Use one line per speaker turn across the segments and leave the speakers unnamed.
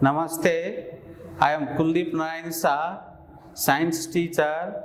Namaste, I am Kuldip science teacher.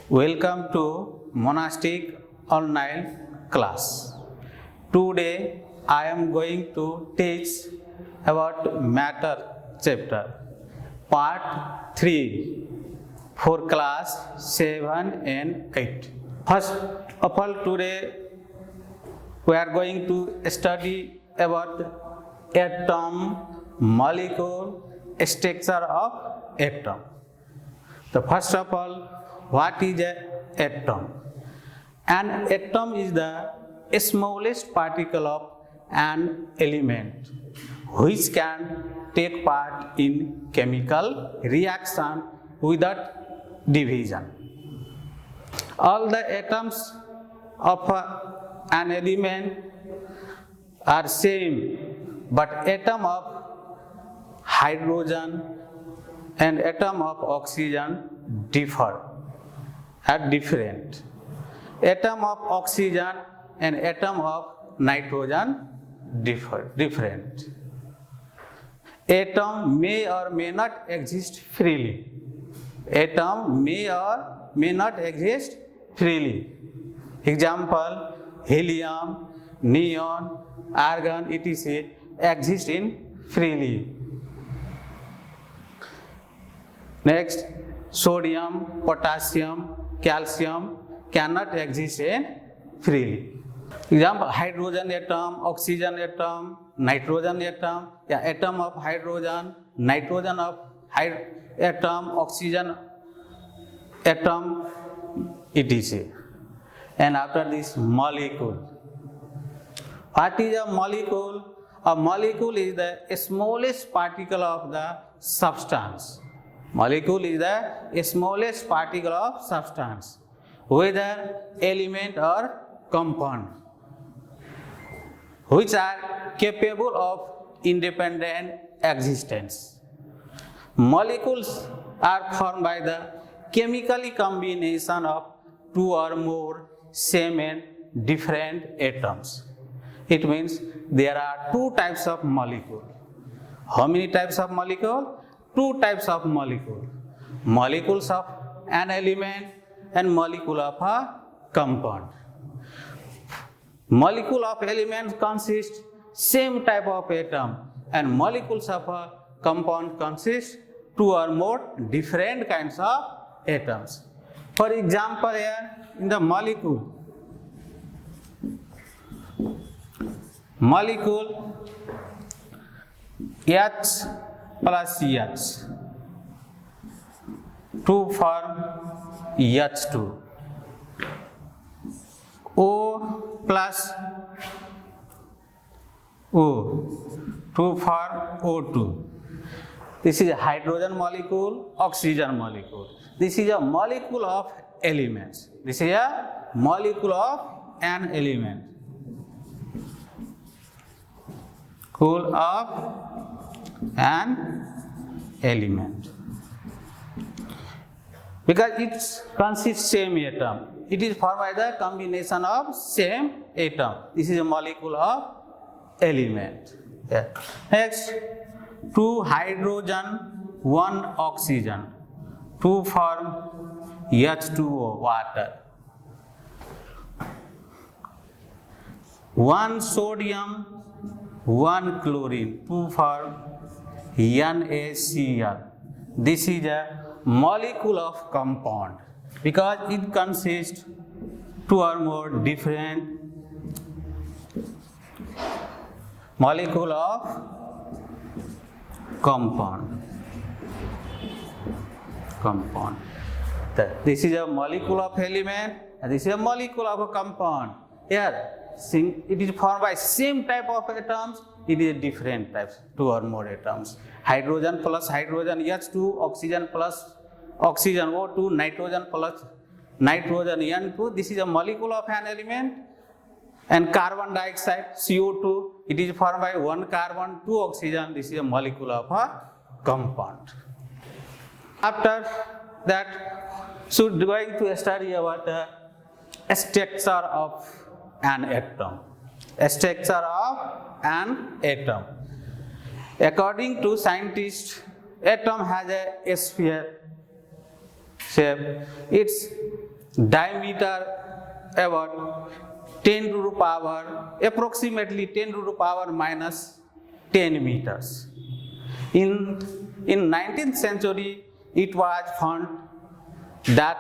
Welcome to Monastic Online Class. Today I am going to teach about matter chapter part 3 for class 7 and 8. First of all, today we are going to study about atom, molecule, structure of atom. So first of all, what is an atom? An atom is the smallest particle of an element which can take part in chemical reaction without division. All the atoms of an element are same, but atom of hydrogen and atom of oxygen are different. Atom of oxygen and atom of nitrogen different. Atom may or may not exist freely. Atom may or may not exist freely. Example, helium, neon, argon, etc. exist in freely. Next, sodium, potassium, calcium cannot exist in freely. Example, hydrogen atom, oxygen atom, nitrogen atom, atom of hydrogen, nitrogen of atom, oxygen atom, etc. And after this, molecule. What is a molecule? A molecule is the smallest particle of the substance. Molecule is the smallest particle of substance, whether element or compound, which are capable of independent existence. Molecules are formed by the chemical combination of two or more same and different atoms. It means there are two types of molecule. How many types of molecule? Two types of molecule. Molecules of an element and molecule of a compound. Molecule of elements consist same type of atom, and molecules of a compound consist two or more different kinds of atoms. For example, here in the molecule H plus H to form H2, O plus O to form O2. This is a hydrogen molecule, oxygen molecule. This is a molecule of elements. This is a molecule of an element. Molecule of an element. Because it consists same atom. It is formed by the combination of same atom. This is a molecule of element. Yeah. Next, 2 hydrogen, 1 oxygen to form H2O, water. 1 sodium, 1 chlorine to form NaCl. This is a molecule of compound because it consists two or more different molecule of compound. This is a molecule of element and this is a molecule of a compound. Here, it is formed by same type of atoms. It is different types, two or more atoms. Hydrogen plus hydrogen H2, oxygen plus oxygen O2, nitrogen plus nitrogen N2. This is a molecule of an element. And carbon dioxide CO2, it is formed by 1 carbon, 2 oxygen. This is a molecule of a compound. After that, so going to study about the structure of an atom. A structure of an atom. According to scientists, atom has a sphere shape. Its diameter about 10 to the power, approximately 10 to the power minus 10 meters. In 19th century, it was found that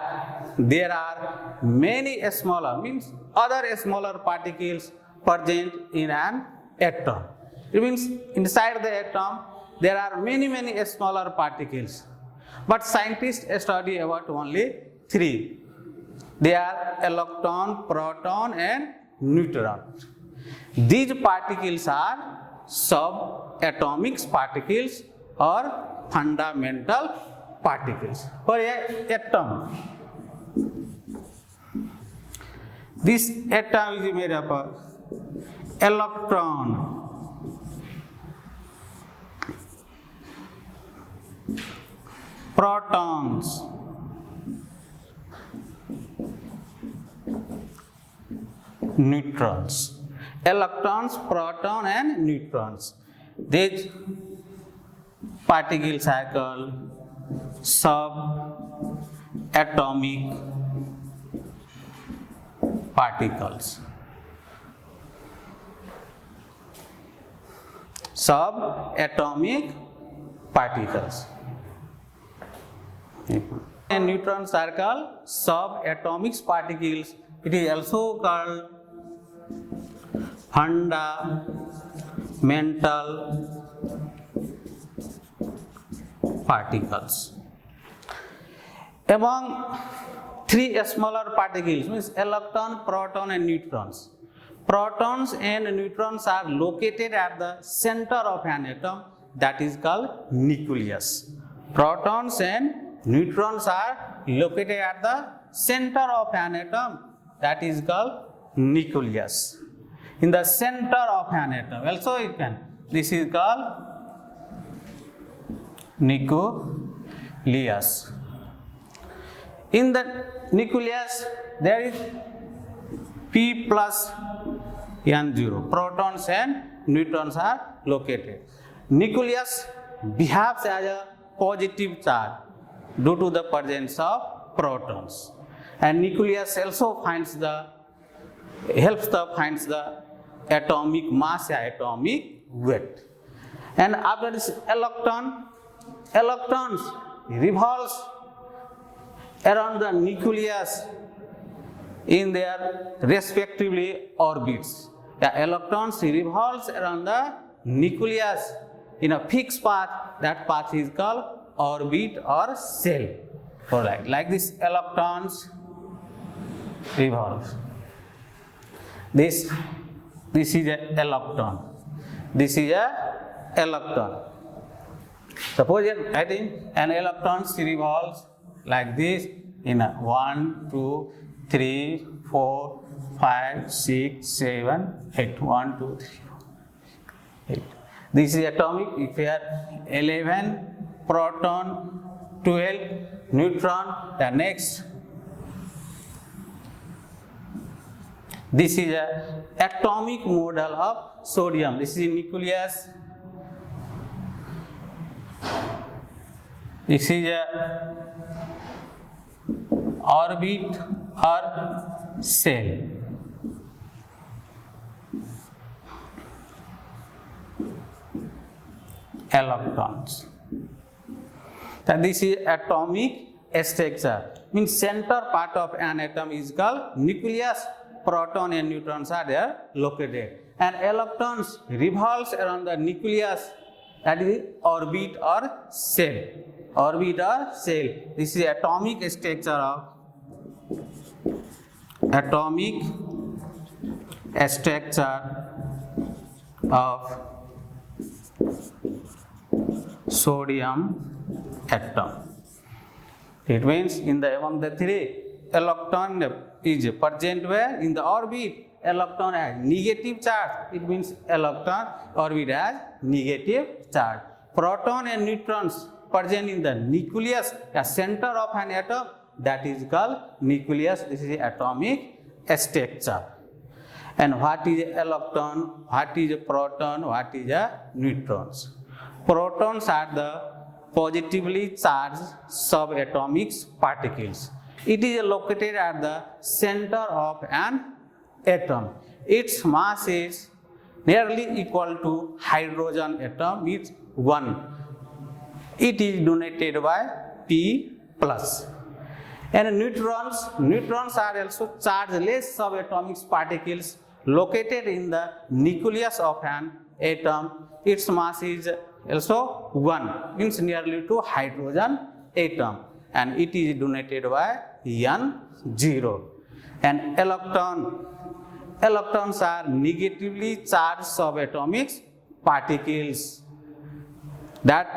there are many smaller, means other smaller particles present in an atom. It means inside the atom there are many smaller particles, but scientists study about only 3. They are electron, proton and neutron. These particles are subatomic particles or fundamental particles. For an atom, this atom is made up of electron, protons, neutrons. Electrons, proton and neutrons. These particles are called subatomic particles. Subatomic particles. And neutrons are called subatomic particles. It is also called fundamental particles. Among 3 smaller particles, means electron, proton and neutrons. Protons and neutrons are located at the center of an atom, that is called nucleus. Protons and neutrons are located at the center of an atom, that is called nucleus. In the center of an atom, also it can. This is called nucleus. In the nucleus, there is P plus N0. Protons and neutrons are located. Nucleus behaves as a positive charge due to the presence of protons. And nucleus also helps the atomic mass, atomic weight. And after this electrons revolves around the nucleus in their respectively orbits. The electrons revolves around the nucleus in a fixed path. That path is called orbit or shell. For like this, electrons revolve. This is an electron. This is an electron. Suppose I think an electron revolves like this in a 1, 2, 3, 4, 5, 6, 7, 8. 1, 2, 3, 4, 8. This is atomic. If you have 11 proton, 12 neutron, the next. This is a atomic model of sodium. This is nucleus. This is a orbit or shell. Electrons. And this is atomic structure. Means center part of an atom is called nucleus. Proton and neutrons are there located. And electrons revolves around the nucleus, that is orbit or shell. Orbit or shell. This is atomic structure of sodium atom. It means among the 3, electron is present where? In the orbit. Electron has negative charge. It means electron orbit has negative charge. Proton and neutrons present in the nucleus, the center of an atom, that is called nucleus. This is atomic structure. And what is electron? What is a proton? What is a neutrons? Protons are the positively charged subatomic particles. It is located at the center of an atom. Its mass is nearly equal to hydrogen atom is 1. It is donated by P plus. And neutrons are also chargeless subatomic particles located in the nucleus of an atom. Its mass is also 1, means nearly to hydrogen atom, and it is donated by N0. And electrons are negatively charged subatomic particles that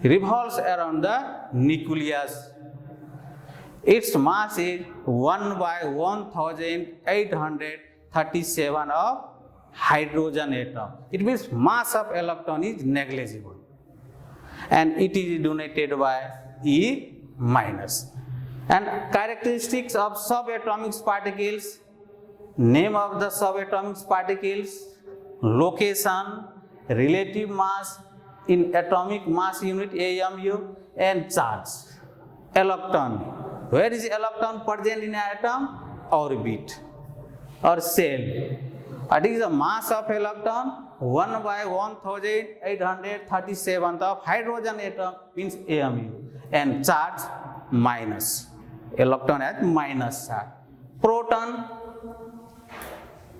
revolves around the nucleus. Its mass is 1 by 1837 of hydrogen atom. It means mass of electron is negligible, and it is donated by E minus. And characteristics of subatomic particles: name of the subatomic particles, location, relative mass in atomic mass unit AMU, and charge. Electron, where is electron present in an atom? Orbit or shell. What is the mass of electron? 1 by 1837 of hydrogen atom, means AMU, and charge minus. Electron has minus charge. Proton,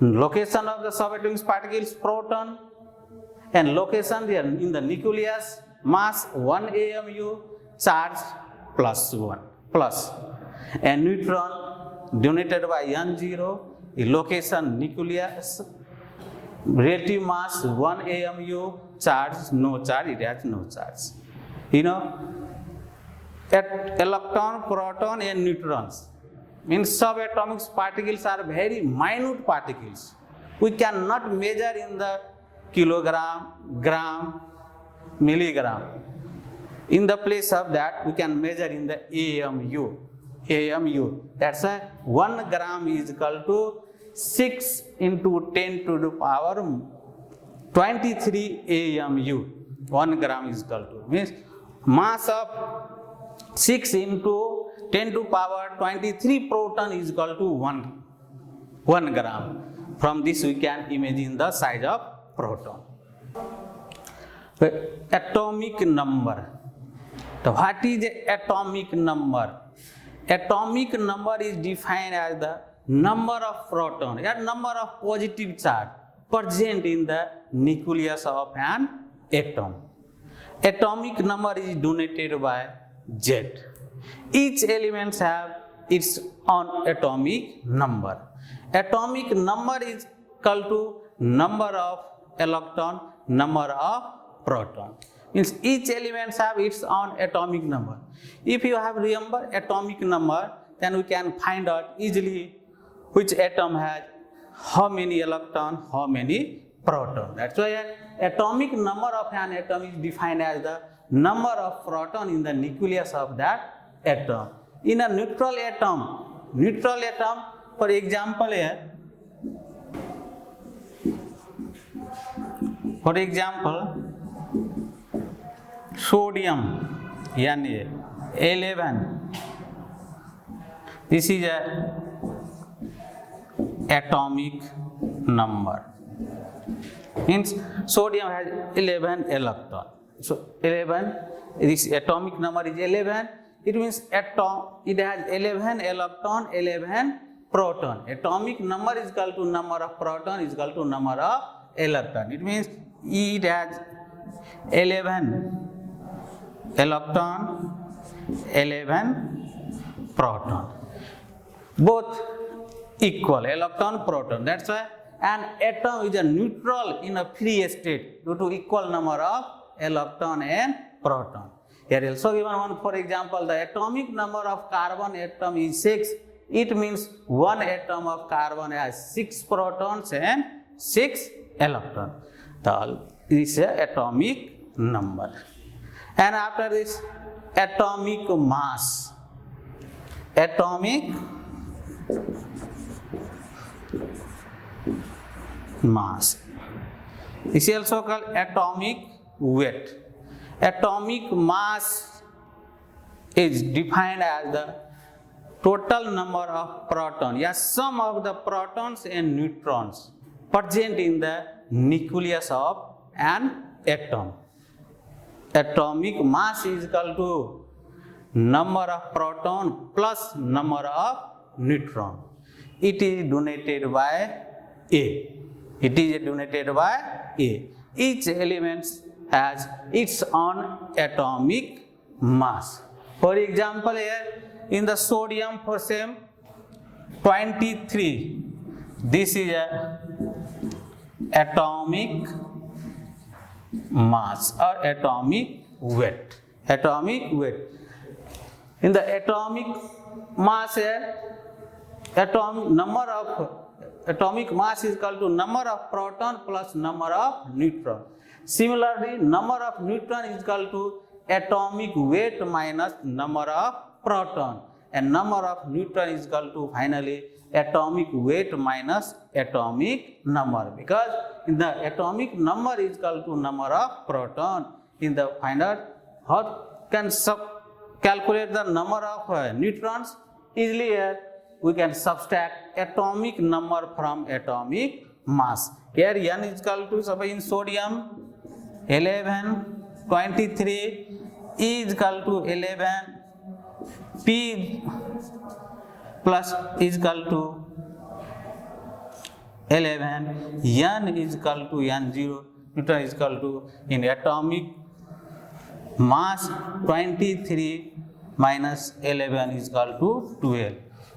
location of the subatomic particles, proton, and location there in the nucleus, mass 1 AMU, charge +1 plus. And neutron, donated by N0, location nucleus, relative mass 1 AMU, charge no charge, it has no charge. You know, electron, proton, and neutrons means subatomic particles are very minute particles. We cannot measure in the kilogram, gram, milligram. In the place of that, we can measure in the AMU. That's why 1 gram is equal to 6 into 10 to the power 23 AMU. 1 gram is equal to, means mass of 6 into 10 to power 23 proton is equal to 1 gram. From this we can imagine the size of proton. Atomic number. So what is the atomic number? Atomic number is defined as the number of protons, or number of positive charge present in the nucleus of an atom. Atomic number is denoted by Z. Each element have its own atomic number. Atomic number is equal to number of electron, number of proton. Means each element have its own atomic number. If you have remember atomic number, then we can find out easily which atom has how many electron, how many proton. That's why atomic number of an atom is defined as the number of proton in the nucleus of that atom. In a neutral atom, for example here, sodium, Na11. This is a atomic number. Means sodium has 11 electron. So 11, this atomic number is 11. It means it has 11 electron, 11 proton. Atomic number is equal to number of proton is equal to number of electron. It means it has 11 electron, 11 proton. Both equal, electron, proton. That's why an atom is a neutral in a free state due to equal number of electron and proton. Here also given one, for example, the atomic number of carbon atom is 6. It means one atom of carbon has 6 protons and 6 electrons. This is atomic number. And after this, atomic mass. Atomic mass. This is also called atomic weight. atomic mass is defined as the total number of protons, sum of the protons and neutrons present in the nucleus of an atom. Atomic mass is equal to number of proton plus number of neutron. It is denoted by A. It is denoted by A. Each element has its own atomic mass. For example, here in the sodium for same 23, this is a atomic mass or atomic weight. Atomic weight. In the atomic mass here, atomic mass is equal to number of proton plus number of neutron. Similarly, number of neutron is equal to atomic weight minus number of proton, and number of neutron is equal to finally atomic weight minus atomic number, because in the atomic number is equal to number of proton. In the final, how can calculate the number of neutrons? Easily here we can subtract atomic number from atomic mass. Here n is equal to, suppose in sodium 11, 23, E is equal to 11, P plus is equal to 11, N is equal to N0, neutron is equal to, in atomic mass 23 minus 11 is equal to 12.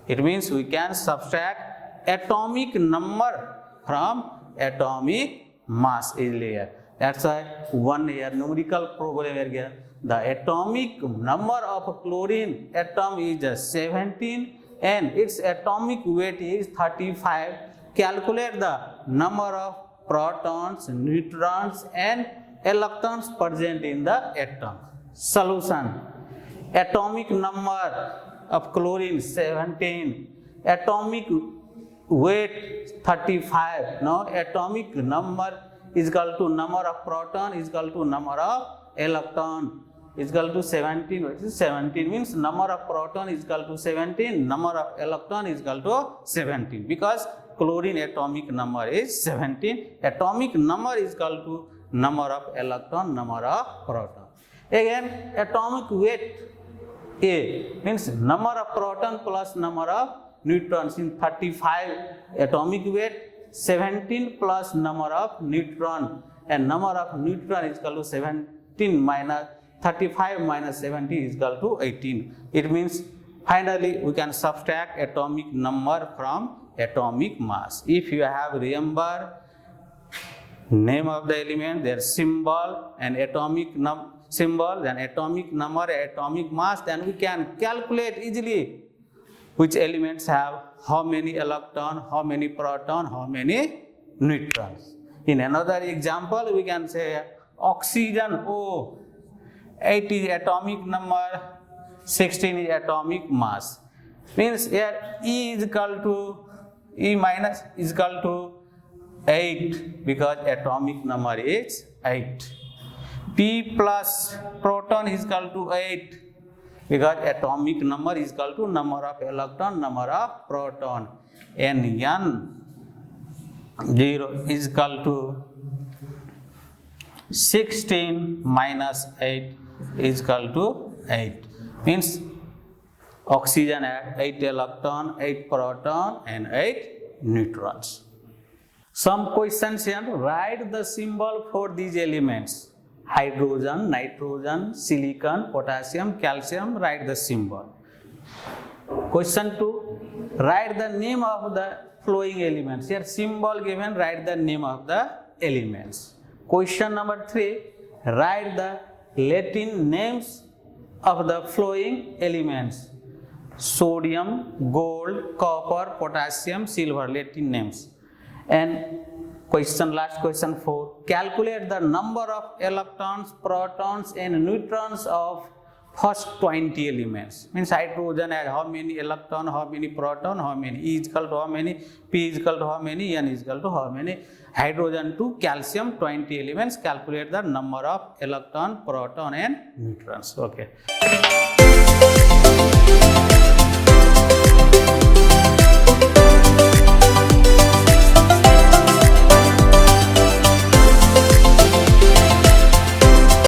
It means we can subtract atomic number from atomic mass easily here. That's why one here numerical problem here. The atomic number of chlorine atom is 17 and its atomic weight is 35. Calculate the number of protons, neutrons and electrons present in the atom. Solution. Atomic number of chlorine 17, atomic weight 35. Now atomic number is equal to number of proton is equal to number of electron is equal to 17. What is 17? Means number of proton is equal to 17, number of electron is equal to 17, because chlorine atomic number is 17. Atomic number is equal to number of electron, number of proton. Again, atomic weight A means number of proton plus number of neutrons. In 35 atomic weight, 17 plus number of neutron, and number of neutron is equal to 17 minus 35 minus 70 is equal to 18. It means finally we can subtract atomic number from atomic mass. If you have remember name of the element, their symbol and atomic symbol, then atomic number, atomic mass, then we can calculate easily which elements have how many electron, how many proton, how many neutrons. In another example, we can say oxygen O, 8 is atomic number, 16 is atomic mass. Means here E is equal to E minus is equal to 8 because atomic number is 8. P plus proton is equal to 8 because atomic number is equal to number of electron, number of proton. And N0 is equal to 16 minus 8 is equal to 8. Means oxygen has 8 electron, 8 proton and 8 neutrons. Some questions here, write the symbol for these elements. Hydrogen, nitrogen, silicon, potassium, calcium, write the symbol. Question 2, write the name of the flowing elements. Here symbol given, write the name of the elements. Question number 3, write the Latin names of the flowing elements. Sodium, gold, copper, potassium, silver, Latin names. And last question 4, calculate the number of electrons, protons and neutrons of first 20 elements. Means hydrogen has how many electron, how many proton, how many E is equal to how many, P is equal to how many, N is equal to how many. Hydrogen to calcium 20 elements. Calculate the number of electron, proton and neutrons. Okay.